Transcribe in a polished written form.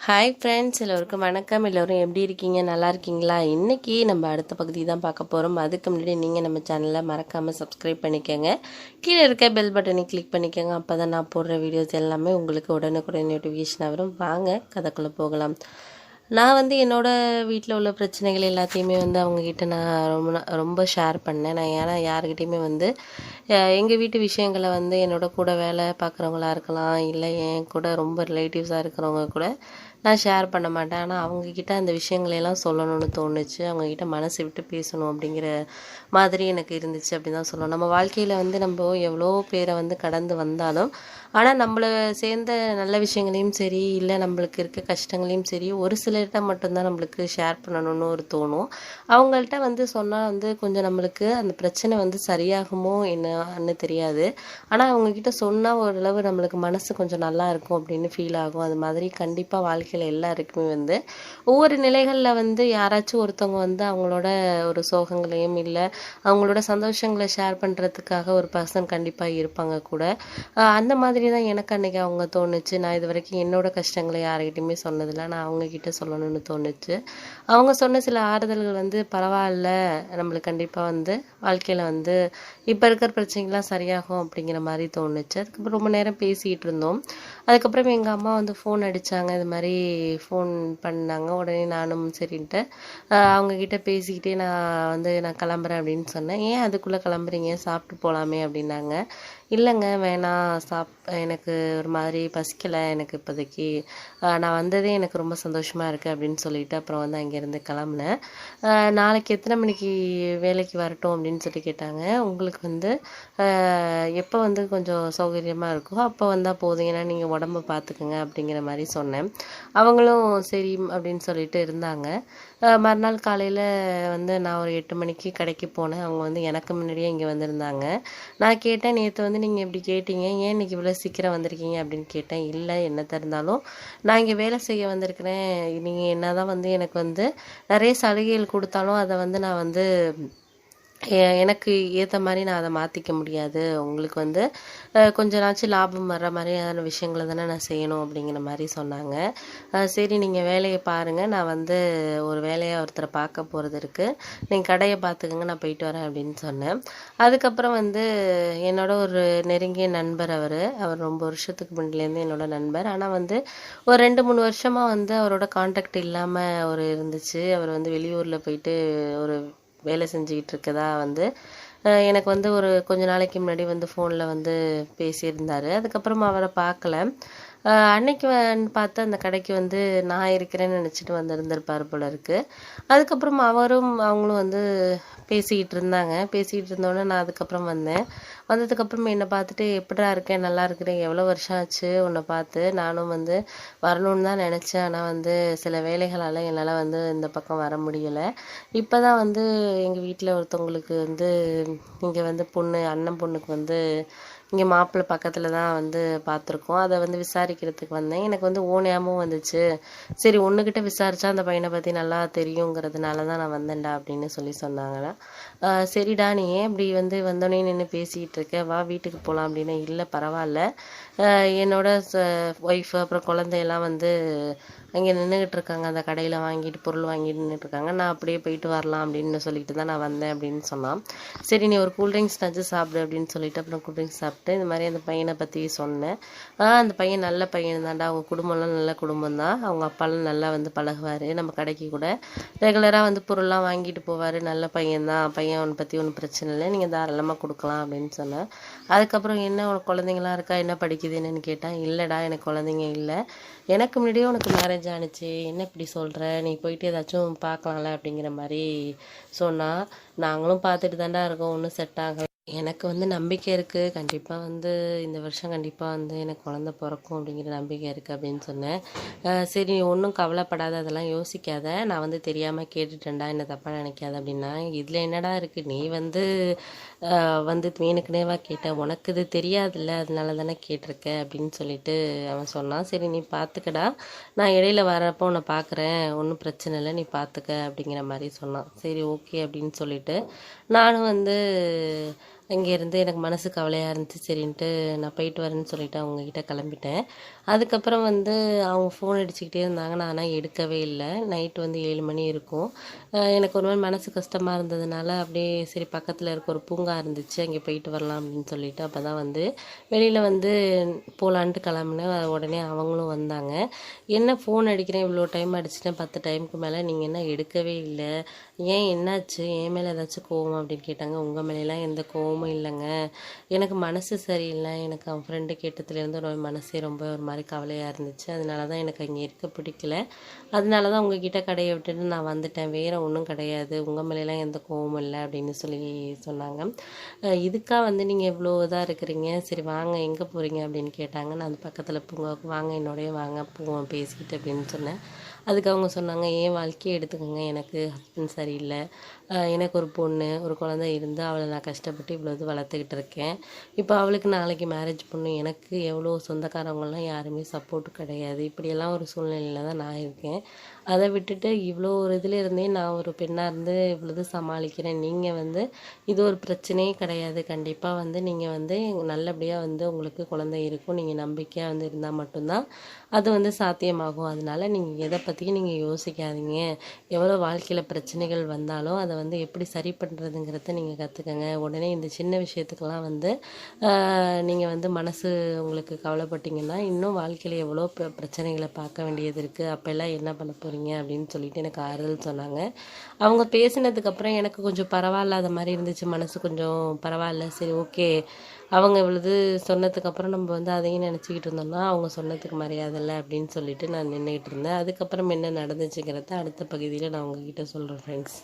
Hi friends, எல்லோருக்கும் வணக்கம். எல்லோரும் எப்படி இருக்கீங்க? நல்லா இருக்கீங்களா? இன்றைக்கி நம்ம அடுத்த பகுதி தான் பார்க்க போகிறோம். அதுக்கு முன்னாடி நீங்கள் நம்ம சேனலை மறக்காமல் சப்ஸ்கிரைப் பண்ணிக்கோங்க. கீழே இருக்க பெல் பட்டனை கிளிக் பண்ணிக்கோங்க. அப்போ தான் நான் போடுற வீடியோஸ் எல்லாமே உங்களுக்கு உடனுக்குடன் நோட்டிஃபிகேஷன் வரும். வாங்க கதைக்குள்ளே போகலாம். நான் என்னோடய வீட்டில் உள்ள பிரச்சனைகள் எல்லாத்தையுமே அவங்கக்கிட்ட நான் ரொம்ப ஷேர் பண்ணேன். நான் ஏன்னா யாருக்கிட்டையுமே எங்கள் வீட்டு விஷயங்களை என்னோட கூட வேலை பார்க்குறவங்களா இருக்கலாம், இல்லை என் கூட ரொம்ப ரிலேட்டிவ்ஸாக இருக்கிறவங்க கூட நான் ஷேர் பண்ண மாட்டேன். ஆனால் அவங்கக்கிட்ட அந்த விஷயங்களையெல்லாம் சொல்லணும்னு தோணுச்சு. அவங்கக்கிட்ட மனசு விட்டு பேசணும் அப்படிங்கிற மாதிரி எனக்கு இருந்துச்சு அப்படின்னு தான் சொல்லணும். நம்ம வாழ்க்கையில் நம்ம எவ்வளோ பேரை கடந்து வந்தாலும், ஆனால் நம்மளை சேர்ந்த நல்ல விஷயங்களையும் சரி, இல்லை நம்மளுக்கு இருக்க கஷ்டங்களையும் சரி, ஒரு சிலர்கிட்ட மட்டும்தான் நம்மளுக்கு ஷேர் பண்ணணும்னு தோணும். அவங்கள்ட்ட சொன்னால் கொஞ்சம் நம்மளுக்கு அந்த பிரச்சனை சரியாகுமோ என்னன்னு தெரியாது. ஆனால் அவங்கக்கிட்ட சொன்னால் ஓரளவு நம்மளுக்கு மனசு கொஞ்சம் நல்லா இருக்கும் அப்படின்னு ஃபீல் ஆகும். அது மாதிரி கண்டிப்பாக வாழ்க்கையில் எல்லாருக்குமே ஒவ்வொரு நிலைகளில் யாராச்சும் ஒருத்தவங்க அவங்களோட ஒரு சோகங்களையும் இல்லை அவங்களோட சந்தோஷங்களை ஷேர் பண்ணுறதுக்காக ஒரு பர்சன் கண்டிப்பாக இருப்பாங்க கூட. அந்த மாதிரி தான் எனக்கு அன்றைக்கி அவங்க தோணுச்சு. நான் இது வரைக்கும் என்னோட கஷ்டங்களை யார்கிட்டையுமே சொன்னதில்லை. நான் அவங்கக்கிட்ட சொல்லணும்னு தோணுச்சு. அவங்க சொன்ன சில ஆறுதல்கள் பரவாயில்ல, நம்மளுக்கு கண்டிப்பாக வாழ்க்கையில் இப்போ இருக்கிற பிரச்சனைகள்லாம் சரியாகும் அப்படிங்கிற மாதிரி தோணுச்சு. அதுக்கப்புறம் ரொம்ப நேரம் பேசிகிட்டு இருந்தோம். அதுக்கப்புறம் எங்கள் அம்மா ஃபோன் அடித்தாங்க. இது மாதிரி ஃபோன் பண்ணாங்க. உடனே நானும் சரின்ட்டு அவங்கக்கிட்ட பேசிக்கிட்டே நான் கிளம்புறேன் அப்படின்னு சொன்னேன். ஏன் அதுக்குள்ளே கிளம்புறீங்க? சாப்பிட்டு போகலாமே அப்படின்னாங்க. இல்லைங்க, வேணாம், எனக்கு ஒரு மாதிரி பசிக்கலை எனக்கு இப்போதைக்கு. நான் வந்ததே எனக்கு ரொம்ப சந்தோஷமாக இருக்குது அப்படின்னு சொல்லிட்டு அப்புறம் அங்கேருந்து கிளம்புனேன். நாளைக்கு எத்தனை மணிக்கு வேலைக்கு வரட்டும் அப்படின்னு சொல்லி கேட்டாங்க. உங்களுக்கு எப்போ கொஞ்சம் சௌகரியமாக இருக்கோ அப்போ வந்தால் போதும், ஏன்னா நீங்கள் உடம்பை பார்த்துக்குங்க அப்படிங்கிற மாதிரி சொன்னேன். அவங்களும் சரி அப்படின்னு சொல்லிட்டு இருந்தாங்க. மறுநாள் காலையில் நான் ஒரு 8 மணிக்கு கடைக்கு போனேன். அவங்க எனக்கு முன்னாடியே இங்கே வந்திருந்தாங்க. நான் கேட்டேன், நேற்று நீங்கள் இப்படி கேட்டீங்க, ஏன் இன்றைக்கி இவ்வளோ சீக்கிரம் வந்திருக்கீங்க அப்படின்னு கேட்டேன். இல்லை, என்னத்த இருந்தாலும் நான் இங்கே வேலை செய்ய வந்திருக்கிறேன். நீங்கள் என்ன தான் எனக்கு நிறைய சலுகைகள் கொடுத்தாலும் அதை நான் எனக்கு ஏற்ற மாதிரி நான் அதை மாற்றிக்க முடியாது. உங்களுக்கு கொஞ்ச நாச்சும் லாபம் வர்ற மாதிரியான விஷயங்களை தானே நான் செய்யணும் அப்படிங்கிற மாதிரி சொன்னாங்க. சரி, நீங்கள் வேலையை பாருங்கள், நான் ஒரு வேலையை ஒருத்தரை பார்க்க போகிறது இருக்குது, நீங்கள் கடையை பார்த்துக்கங்க, நான் போயிட்டு வரேன் அப்படின்னு சொன்னேன். அதுக்கப்புறம் என்னோட ஒரு நெருங்கிய நண்பர், அவர் ரொம்ப வருஷத்துக்கு முன்னாடிலேருந்து என்னோட நண்பர். ஆனால் ஒரு 2-3 வருஷமாக அவரோட கான்டாக்ட் இல்லாமல் இருந்துச்சு. அவர் வெளியூரில் போயிட்டு ஒரு வேலை செஞ்சுக்கிட்டு இருக்கதா எனக்கு ஒரு கொஞ்ச நாளைக்கு முன்னாடி ஃபோனில் பேசியிருந்தார். அதுக்கப்புறமா அவரை பார்க்கல. அன்னைக்கு பார்த்து அந்த கடைக்கு நான் இருக்கிறேன்னு நினச்சிட்டு வந்திருந்திருப்பார் போல இருக்குது. அதுக்கப்புறம் அவங்களும் பேசிக்கிட்டு இருந்தாங்க. பேசிக்கிட்டு இருந்தோடனே நான் அதுக்கப்புறம் வந்ததுக்கப்புறம் என்னை பார்த்துட்டு, எப்படிடா இருக்கேன், நல்லா இருக்கிறேன், எவ்வளோ வருஷம் ஆச்சு உன்னை பார்த்து, நானும் வரணும்னு தான் நினச்சேன், ஆனால் சில வேலைகளால் என்னால் இந்த பக்கம் வர முடியலை. இப்போ தான் எங்கள் வீட்டில் ஒருத்தவங்களுக்கு இங்கே பொண்ணு, அண்ணன் பொண்ணுக்கு இங்கே மாப்பிள்ளை பக்கத்தில் தான் பார்த்துருக்கோம். அதை விசாரிக்கிறதுக்கு வந்தேன். எனக்கு ஓ ஞாபகம் வந்துச்சு. சரி, ஒன்றுக்கிட்ட விசாரித்தா அந்த பையனை பற்றி நல்லா தெரியுங்கிறதுனால தான் நான் வந்தேன்டா அப்படின்னு சொன்னாங்களா. சரிடா, நீ ஏன் இப்படி வந்தோடனே நின்று பேசிக்கிட்டு இருக்க, வா வீட்டுக்கு போகலாம் அப்படின்னு. இல்லை, பரவாயில்ல, என்னோட ஒய்ஃபு அப்புறம் குழந்தையெல்லாம் அங்கே நின்றுக்கிட்டு இருக்காங்க, அந்த கடையில் வாங்கிட்டு பொருள் வாங்கிட்டு நின்றுட்டுருக்காங்க, நான் அப்படியே போயிட்டு வரலாம் அப்படின்னு சொல்லிட்டு தான் நான் வந்தேன் அப்படின்னு சொன்னான். சரி, நீ ஒரு கூல்ட்ரிங்க்ஸ் நச்சு சாப்பிடு அப்படின்னு சொல்லிட்டு அப்புறம் கூல்ட்ரிங்க்ஸ் சாப்பிட்டு இந்த மாதிரி அந்த பையனை பற்றி சொன்னேன். அந்த பையன் நல்ல பையன் தான்டா, அவங்க குடும்பம்லாம் நல்ல குடும்பம் தான், அவங்க அப்பாலாம் நல்லா பழகுவார், நம்ம கடைக்கு கூட ரெகுலராக பொருள்லாம் வாங்கிட்டு போவார், நல்ல பையன் தான், பையன் அவனை பற்றி ஒன்றும் பிரச்சனை இல்லை, நீங்கள் தாராளமாக கொடுக்கலாம் அப்படின்னு சொன்னேன். அதுக்கப்புறம் என்ன உனக்கு குழந்தைங்களாம் இருக்கா, என்ன படிக்குது என்னன்னு கேட்டான். இல்லைடா, எனக்கு குழந்தைங்க இல்லை, எனக்கு முன்னாடியே உனக்கு மேரேஜ் ஆணுச்சு, என்ன இப்படி சொல்கிற, நீ போயிட்டு ஏதாச்சும் பார்க்கலாம்ல அப்படிங்கிற மாதிரி சொன்னால். நாங்களும் பார்த்துட்டு தாண்டா இருக்கோம், ஒன்றும் செட் ஆகலை. எனக்கு நம்பிக்கை இருக்குது, கண்டிப்பாக இந்த வருஷம் கண்டிப்பாக எனக்கு குழந்த பிறக்கும் அப்படிங்கிற நம்பிக்கை இருக்குது அப்படின்னு சொன்னேன். சரி, நீ ஒன்றும் கவலைப்படாத, அதெல்லாம் யோசிக்காத, நான் தெரியாமல் கேட்டுட்டேன்டா, என்ன தப்பாக நினைக்காத அப்படின்னா. இதில் என்னடா இருக்குது, நீ மீனுக்குனேவா கேட்ட, உனக்கு இது தெரியாதுல்ல, அதனால தானே கேட்டிருக்க அப்படின்னு சொல்லிட்டு அவன் சொன்னான். சரி, நீ பார்த்துக்கடா, நான் இடையில வரப்போ உன்னை பார்க்குறேன், ஒன்றும் பிரச்சனை இல்லை, நீ பார்த்துக்க அப்படிங்கிற மாதிரி சொன்னான். சரி, ஓகே அப்படின்னு சொல்லிட்டு நானும் அங்கேருந்து எனக்கு மனசு கவலையாக இருந்துச்சு. சரின்ட்டு நான் போயிட்டு வரேன்னு சொல்லிட்டு அவங்கக்கிட்ட கிளம்பிட்டேன். அதுக்கப்புறம் வந்து அவங்க ஃபோன் அடிச்சுக்கிட்டே இருந்தாங்க. நான் ஆனால் எடுக்கவே இல்லை. நைட்டு வந்து 7 மணி இருக்கும். எனக்கு ஒரு மாதிரி மனசு கஷ்டமாக இருந்ததுனால அப்படியே சரி பக்கத்தில் இருக்க ஒரு பூங்கா இருந்துச்சு, அங்கே போயிட்டு வரலாம் அப்படின்னு சொல்லிட்டு அப்போ தான் வந்து வெளியில் வந்து போகலான்ட்டு கிளம்புனேன். உடனே அவங்களும் வந்தாங்க. என்ன ஃபோன் அடிக்கிறேன், இவ்வளோ டைம் அடிச்சிட்டேன், 10 டைமுக்கு மேலே, நீங்கள் என்ன எடுக்கவே இல்லை, ஏன் என்னாச்சு, என் மேலே ஏதாச்சும் கோவம் அப்படின்னு கேட்டாங்க. உங்கள் மேலேலாம் எந்த கோவமும் இல்லைங்க, எனக்கு மனசு சரியில்லை, எனக்கு அவன் ஃப்ரெண்டு கேட்டதுலேருந்து ஒரு மனசே ரொம்ப ஒரு மாதிரி கவலையாக இருந்துச்சு, அதனால தான் எனக்கு அங்கே இருக்க பிடிக்கல, அதனால தான் உங்ககிட்ட கடையை விட்டுட்டு நான் வந்துட்டேன், வேறு ஒன்றும் கிடையாது, உங்கள் மேலேலாம் எந்த கோவமும் இல்லை அப்படின்னு சொல்லி சொன்னாங்க. இதுக்காக வந்து நீங்கள் இவ்வளோ இதாக இருக்கிறீங்க, சரி வாங்க எங்கே போகிறீங்க அப்படின்னு கேட்டாங்க. நான் அந்த பக்கத்தில் பூங்காவுக்கு வாங்க என்னோடய வாங்க போவோம் பேசிக்கிட்டு அப்படின்னு சொன்னேன். அதுக்கு அவங்க சொன்னாங்க, என் வாழ்க்கையை எடுத்துக்கோங்க, எனக்கு ஹஸ்பண்ட் சரியில்லை, எனக்கு ஒரு பொண்ணு ஒரு குழந்தை இருந்து அவளை நான் கஷ்டப்பட்டு இவ்வளோ இது வளர்த்துக்கிட்டு இருக்கேன். இப்போ அவளுக்கு நாளைக்கு மேரேஜ் பண்ணணும், எனக்கு எவ்வளோ சொந்தக்காரவங்களாம் யாருமே சப்போர்ட் கிடையாது, இப்படியெல்லாம் ஒரு சூழ்நிலையில் தான் நான் இருக்கேன். அதை விட்டுட்டு இவ்வளோ ஒரு இதில் இருந்தே நான் ஒரு பெண்ணாக இருந்து இவ்வளோ சமாளிக்கிறேன், நீங்கள் வந்து இது ஒரு பிரச்சனையே கிடையாது, கண்டிப்பாக வந்து நீங்கள் வந்து நல்லபடியாக வந்து உங்களுக்கு குழந்தை இருக்கும், நீங்கள் நம்பிக்கையாக வந்து இருந்தால் மட்டும்தான் அது வந்து சாத்தியமாகும். அதனால நீங்கள் எதை பற்றியும் நீங்கள் யோசிக்காதீங்க, எவ்வளோ வாழ்க்கையில் பிரச்சனைகள் வந்தாலும் அதை வந்து எப்படி சரி பண்ணுறதுங்கிறத நீங்கள் கற்றுக்கங்க. உடனே இந்த சின்ன விஷயத்துக்கெல்லாம் வந்து நீங்கள் வந்து மனசு உங்களுக்கு கவலைப்பட்டீங்கன்னா இன்னும் வாழ்க்கையில் எவ்வளோ பிரச்சனைகளை பார்க்க வேண்டியது இருக்குது, அப்போல்லாம் என்ன பண்ண போகிறீங்க அப்படின்னு சொல்லிட்டு எனக்கு ஆறுதல் சொன்னாங்க. அவங்க பேசினதுக்கப்புறம் எனக்கு கொஞ்சம் பரவாயில்லாத மாதிரி இருந்துச்சு, மனசு கொஞ்சம் பரவாயில்ல, சரி ஓகே, அவங்க இவ்வளவு சொன்னதுக்கப்புறம் நம்ம வந்து அதையும் நினச்சிக்கிட்டு இருந்தோம்னா அவங்க சொன்னதுக்கு மரியாதை இல்லை அப்படின்னு சொல்லிட்டு நான் நின்றுக்கிட்டு இருந்தேன். அதுக்கப்புறம் என்ன நடந்துச்சுங்கிறத அடுத்த பகுதியில் நான் உங்ககிட்ட சொல்கிறேன் ஃப்ரெண்ட்ஸ்.